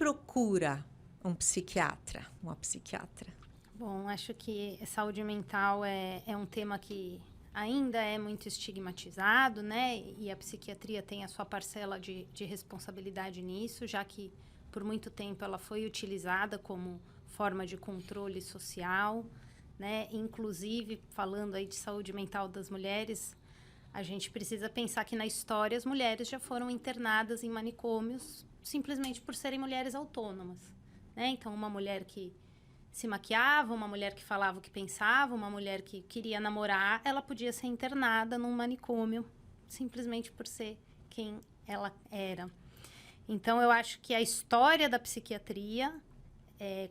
procura um psiquiatra, uma psiquiatra? Bom, acho que saúde mental é um tema que ainda é muito estigmatizado, né? E a psiquiatria tem a sua parcela de responsabilidade nisso, já que por muito tempo ela foi utilizada como forma de controle social, né? Inclusive, falando aí de saúde mental das mulheres, a gente precisa pensar que na história as mulheres já foram internadas em manicômios simplesmente por serem mulheres autônomas, né? Então, uma mulher que se maquiava, uma mulher que falava o que pensava, uma mulher que queria namorar, ela podia ser internada num manicômio simplesmente por ser quem ela era. Então, eu acho que a história da psiquiatria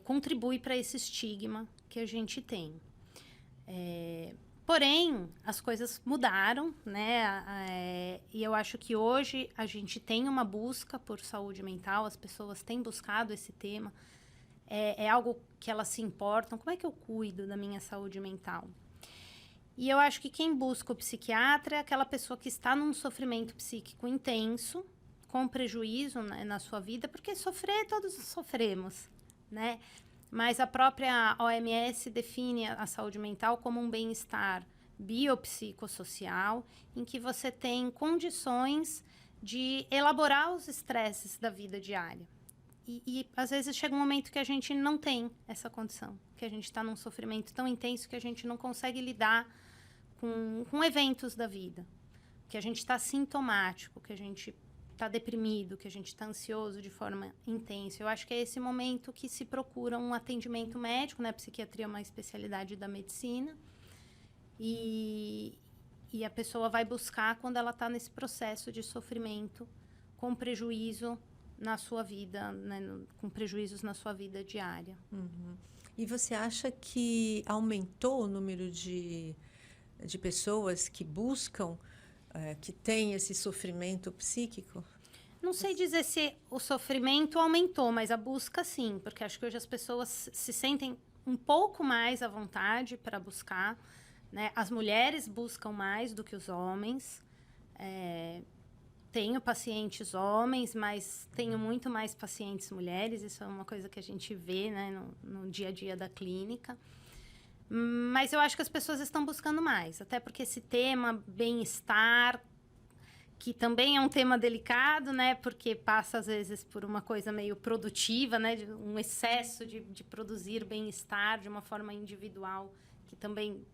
contribui para esse estigma que a gente tem. Porém, as coisas mudaram, né? E eu acho que hoje a gente tem uma busca por saúde mental, as pessoas têm buscado esse tema. É algo que elas se importam. Como é que eu cuido da minha saúde mental? E eu acho que quem busca o psiquiatra é aquela pessoa que está num sofrimento psíquico intenso, com prejuízo, né, na sua vida, porque sofrer, todos sofremos, né? Mas a própria OMS define a saúde mental como um bem-estar biopsicossocial, em que você tem condições de elaborar os estresses da vida diária. E às vezes chega um momento que a gente não tem essa condição, que a gente está num sofrimento tão intenso que a gente não consegue lidar com eventos da vida, que a gente está sintomático, que a gente está deprimido, que a gente está ansioso de forma intensa. Eu acho que é esse momento que se procura um atendimento médico, né? A psiquiatria é uma especialidade da medicina, e a pessoa vai buscar quando ela está nesse processo de sofrimento com prejuízo na sua vida, né, com prejuízos na sua vida diária. Uhum. E você acha que aumentou o número de pessoas que buscam, que têm esse sofrimento psíquico? Não sei dizer se o sofrimento aumentou, mas a busca sim, porque acho que hoje as pessoas se sentem um pouco mais à vontade para buscar, né? As mulheres buscam mais do que os homens. Tenho pacientes homens, mas tenho muito mais pacientes mulheres. Isso é uma coisa que a gente vê, né, no dia a dia da clínica. Mas eu acho que as pessoas estão buscando mais, até porque esse tema bem-estar, que também é um tema delicado, né, porque passa às vezes por uma coisa meio produtiva, né, de um excesso de produzir bem-estar de uma forma individual, que também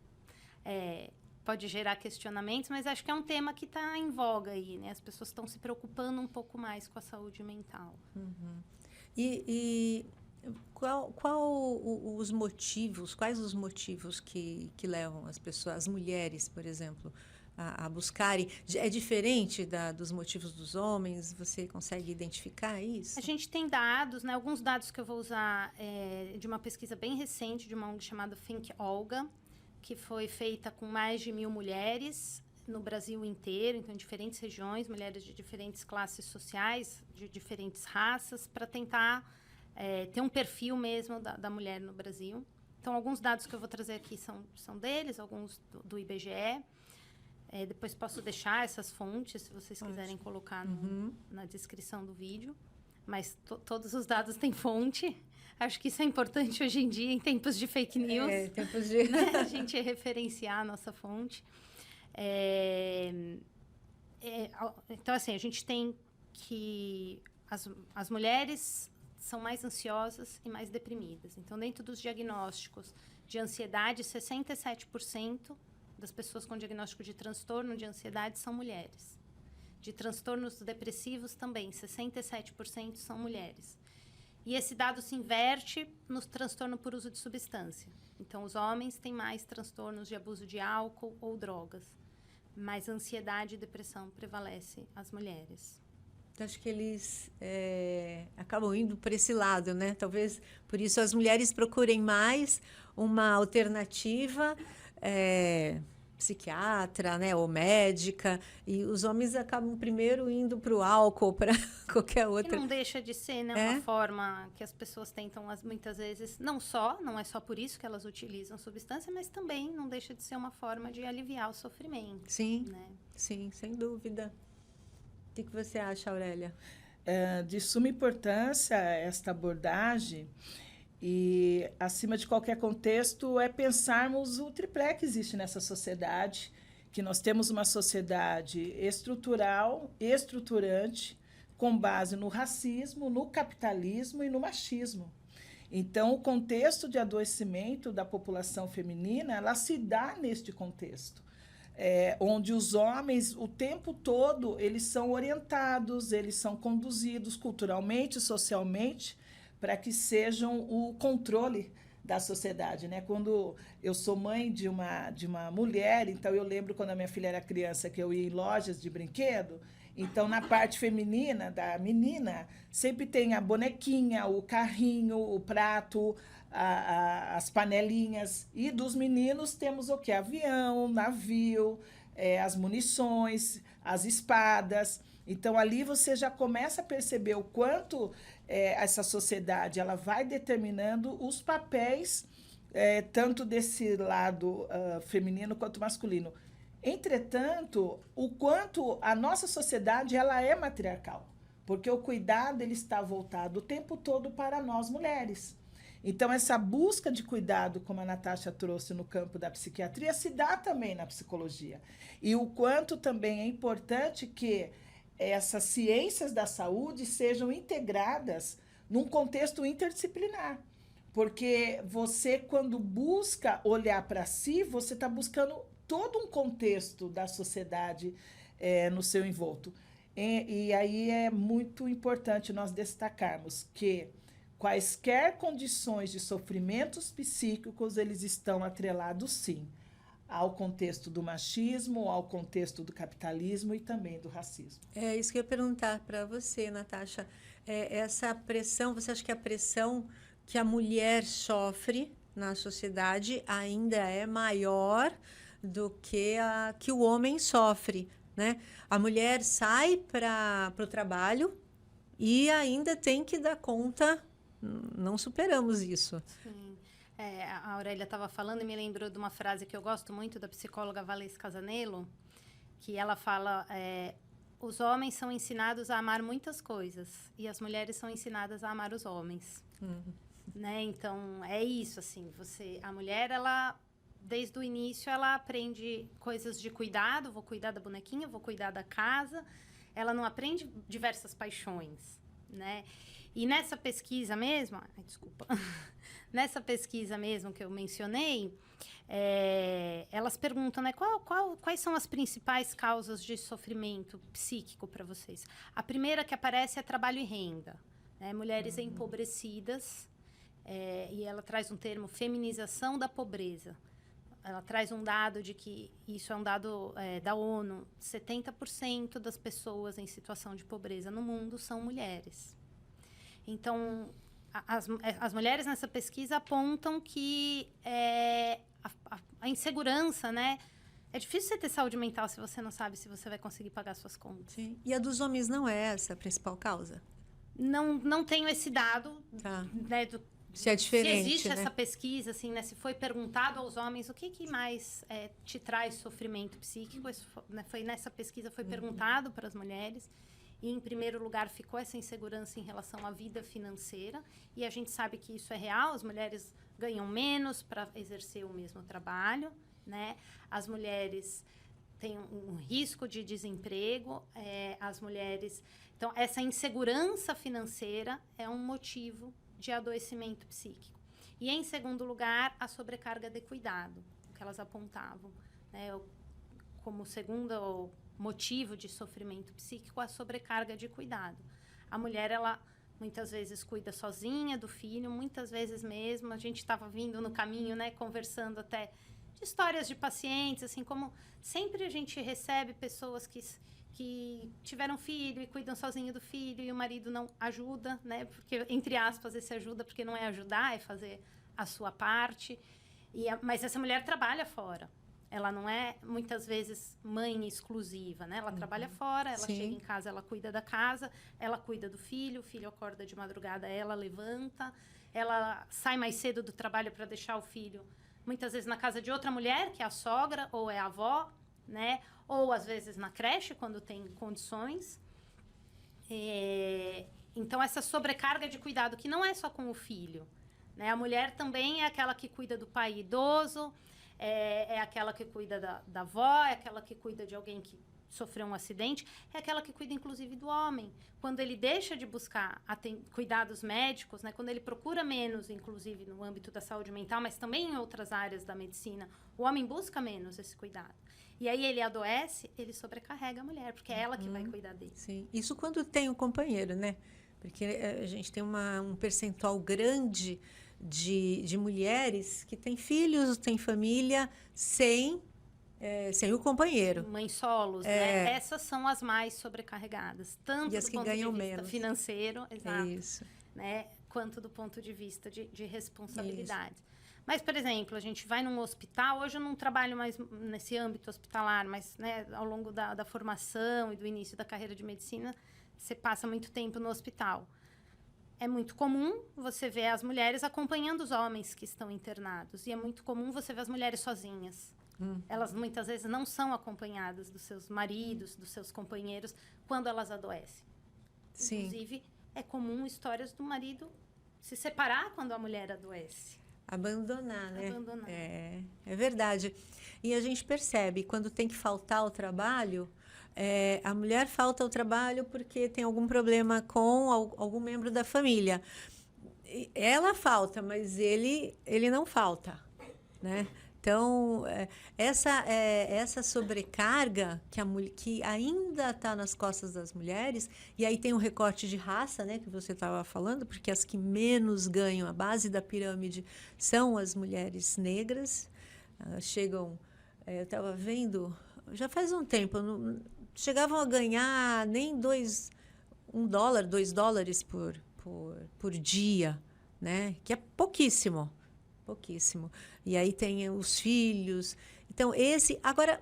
pode gerar questionamentos, mas acho que é um tema que está em voga aí, né? As pessoas estão se preocupando um pouco mais com a saúde mental. Uhum. E os motivos, quais os motivos que levam as pessoas, as mulheres, por exemplo, a buscarem? É diferente dos motivos dos homens? Você consegue identificar isso? A gente tem dados, né? Alguns dados que eu vou usar de uma pesquisa bem recente de uma ONG chamada Think Olga, que foi feita com mais de 1.000 mulheres no Brasil inteiro, então em diferentes regiões, mulheres de diferentes classes sociais, de diferentes raças, para tentar ter um perfil mesmo da mulher no Brasil. Então, alguns dados que eu vou trazer aqui são deles, alguns do IBGE. Depois posso deixar essas fontes, se vocês quiserem colocar na descrição do vídeo. Mas todos os dados têm fonte. Acho que isso é importante hoje em dia, em tempos de fake news. Tempos de... né? A gente referenciar a nossa fonte. Então, assim, a gente tem que as mulheres são mais ansiosas e mais deprimidas. Então, dentro dos diagnósticos de ansiedade, 67% das pessoas com diagnóstico de transtorno de ansiedade são mulheres. De transtornos depressivos também, 67% são mulheres. E esse dado se inverte no transtorno por uso de substância. Então, os homens têm mais transtornos de abuso de álcool ou drogas, mas ansiedade e depressão prevalece as mulheres. Então, acho que eles acabam indo por esse lado, né? Talvez por isso as mulheres procurem mais uma alternativa psiquiatra, né, ou médica, e os homens acabam primeiro indo para o álcool, para qualquer outra. Que não deixa de ser, né, uma forma que as pessoas tentam, muitas vezes, não é só por isso que elas utilizam substância, mas também não deixa de ser uma forma de aliviar o sofrimento. Sim, né? Sim, sem dúvida. O que você acha, Aurélia? de suma importância esta abordagem e, acima de qualquer contexto, é pensarmos o triplé que existe nessa sociedade, que nós temos uma sociedade estrutural, estruturante, com base no racismo, no capitalismo e no machismo. Então, o contexto de adoecimento da população feminina, ela se dá neste contexto. Onde os homens, o tempo todo, eles são orientados, eles são conduzidos culturalmente, socialmente, para que sejam o controle da sociedade, né? Quando eu sou mãe de uma mulher, então eu lembro quando a minha filha era criança que eu ia em lojas de brinquedo, então na parte feminina da menina sempre tem a bonequinha, o carrinho, o prato, as panelinhas, e dos meninos temos o quê? Avião, navio, as munições, as espadas. Então ali você já começa a perceber o quanto essa sociedade ela vai determinando os papéis tanto desse lado feminino quanto masculino. Entretanto, o quanto a nossa sociedade ela é matriarcal, porque o cuidado ele está voltado o tempo todo para nós mulheres. Então, essa busca de cuidado, como a Natasha trouxe no campo da psiquiatria, se dá também na psicologia. E o quanto também é importante que essas ciências da saúde sejam integradas num contexto interdisciplinar. Porque você, quando busca olhar para si, você está buscando todo um contexto da sociedade no seu envolto. E aí é muito importante nós destacarmos que quaisquer condições de sofrimentos psíquicos, eles estão atrelados, sim, ao contexto do machismo, ao contexto do capitalismo e também do racismo. É isso que eu ia perguntar para você, Natasha. Essa pressão, você acha que a pressão que a mulher sofre na sociedade ainda é maior do que a que o homem sofre, né? A mulher sai para o trabalho e ainda tem que dar conta. Não superamos isso. Sim. A Aurélia estava falando e me lembrou de uma frase que eu gosto muito da psicóloga Valesca Casanello, que ela fala: os homens são ensinados a amar muitas coisas e as mulheres são ensinadas a amar os homens. Né? Então, é isso, assim, a mulher, ela, desde o início, ela aprende coisas de cuidado, vou cuidar da bonequinha, vou cuidar da casa, ela não aprende diversas paixões, né? E nessa pesquisa mesmo, nessa pesquisa mesmo que eu mencionei, elas perguntam, né, quais são as principais causas de sofrimento psíquico para vocês? A primeira que aparece é trabalho e renda, né? Mulheres empobrecidas, e ela traz um termo, feminização da pobreza. Ela traz um dado de que, isso é um dado da ONU, 70% das pessoas em situação de pobreza no mundo são mulheres. Então, as mulheres nessa pesquisa apontam que a insegurança, né? É difícil você ter saúde mental se você não sabe se você vai conseguir pagar suas contas. Sim. E a dos homens não é essa a principal causa? Não tenho esse dado, tá. Né, se é diferente, se existe, né? Essa pesquisa, assim, né? Se foi perguntado aos homens o que mais te traz sofrimento psíquico, né? Foi nessa pesquisa foi perguntado para as mulheres. E, em primeiro lugar, ficou essa insegurança em relação à vida financeira. E a gente sabe que isso é real. As mulheres ganham menos para exercer o mesmo trabalho, né? As mulheres têm um risco de desemprego. As mulheres... Então, essa insegurança financeira é um motivo de adoecimento psíquico. E, em segundo lugar, a sobrecarga de cuidado, que elas apontavam, né? Como segundo motivo de sofrimento psíquico, a sobrecarga de cuidado. A mulher, ela muitas vezes cuida sozinha do filho, muitas vezes mesmo. A gente estava vindo no caminho, né, conversando até de histórias de pacientes, assim, como sempre a gente recebe pessoas que tiveram filho e cuidam sozinho do filho e o marido não ajuda, né? Porque, entre aspas, esse ajuda, porque não é ajudar, é fazer a sua parte. Mas essa mulher trabalha fora. Ela não é, muitas vezes, mãe exclusiva, né? Ela trabalha fora, ela Sim. chega em casa, ela cuida da casa, ela cuida do filho, o filho acorda de madrugada, ela levanta, ela sai mais cedo do trabalho para deixar o filho, muitas vezes na casa de outra mulher, que é a sogra ou é a avó, né? Ou, às vezes, na creche, quando tem condições. Então, essa sobrecarga de cuidado, que não é só com o filho, né? A mulher também é aquela que cuida do pai idoso, é aquela que cuida da avó, é aquela que cuida de alguém que sofreu um acidente, é aquela que cuida, inclusive, do homem. Quando ele deixa de buscar cuidados médicos, né? Quando ele procura menos, inclusive, no âmbito da saúde mental, mas também em outras áreas da medicina, o homem busca menos esse cuidado. E aí ele adoece, ele sobrecarrega a mulher, porque é ela que vai cuidar dele. Sim, isso quando tem um companheiro, né? Porque a gente tem um percentual grande de mulheres que têm filhos, têm família, sem o companheiro. Mães solos, né? Essas são as mais sobrecarregadas. Tanto E as do que ponto ganham de vista menos. financeiro, exato, Isso. né? Quanto do ponto de vista de responsabilidade. Mas, por exemplo, a gente vai num hospital, hoje eu não trabalho mais nesse âmbito hospitalar, mas, né, ao longo da formação e do início da carreira de medicina, você passa muito tempo no hospital. É muito comum você ver as mulheres acompanhando os homens que estão internados. E é muito comum você ver as mulheres sozinhas. Elas, muitas vezes, não são acompanhadas dos seus maridos, dos seus companheiros, quando elas adoecem. Sim. Inclusive, é comum histórias do marido se separar quando a mulher adoece. Abandonar, né? Abandonar. É verdade. E a gente percebe, quando tem que faltar ao trabalho, a mulher falta ao trabalho porque tem algum problema com algum membro da família. Ela falta, mas ele não falta, né? Então, essa sobrecarga que ainda está nas costas das mulheres, e aí tem um recorte de raça, né, que você estava falando, porque as que menos ganham, a base da pirâmide, são as mulheres negras. Chegam, eu estava vendo, já faz um tempo, chegavam a ganhar nem $1, $2 por dia, né, que é pouquíssimo. Pouquíssimo. E aí tem os filhos. Então, agora,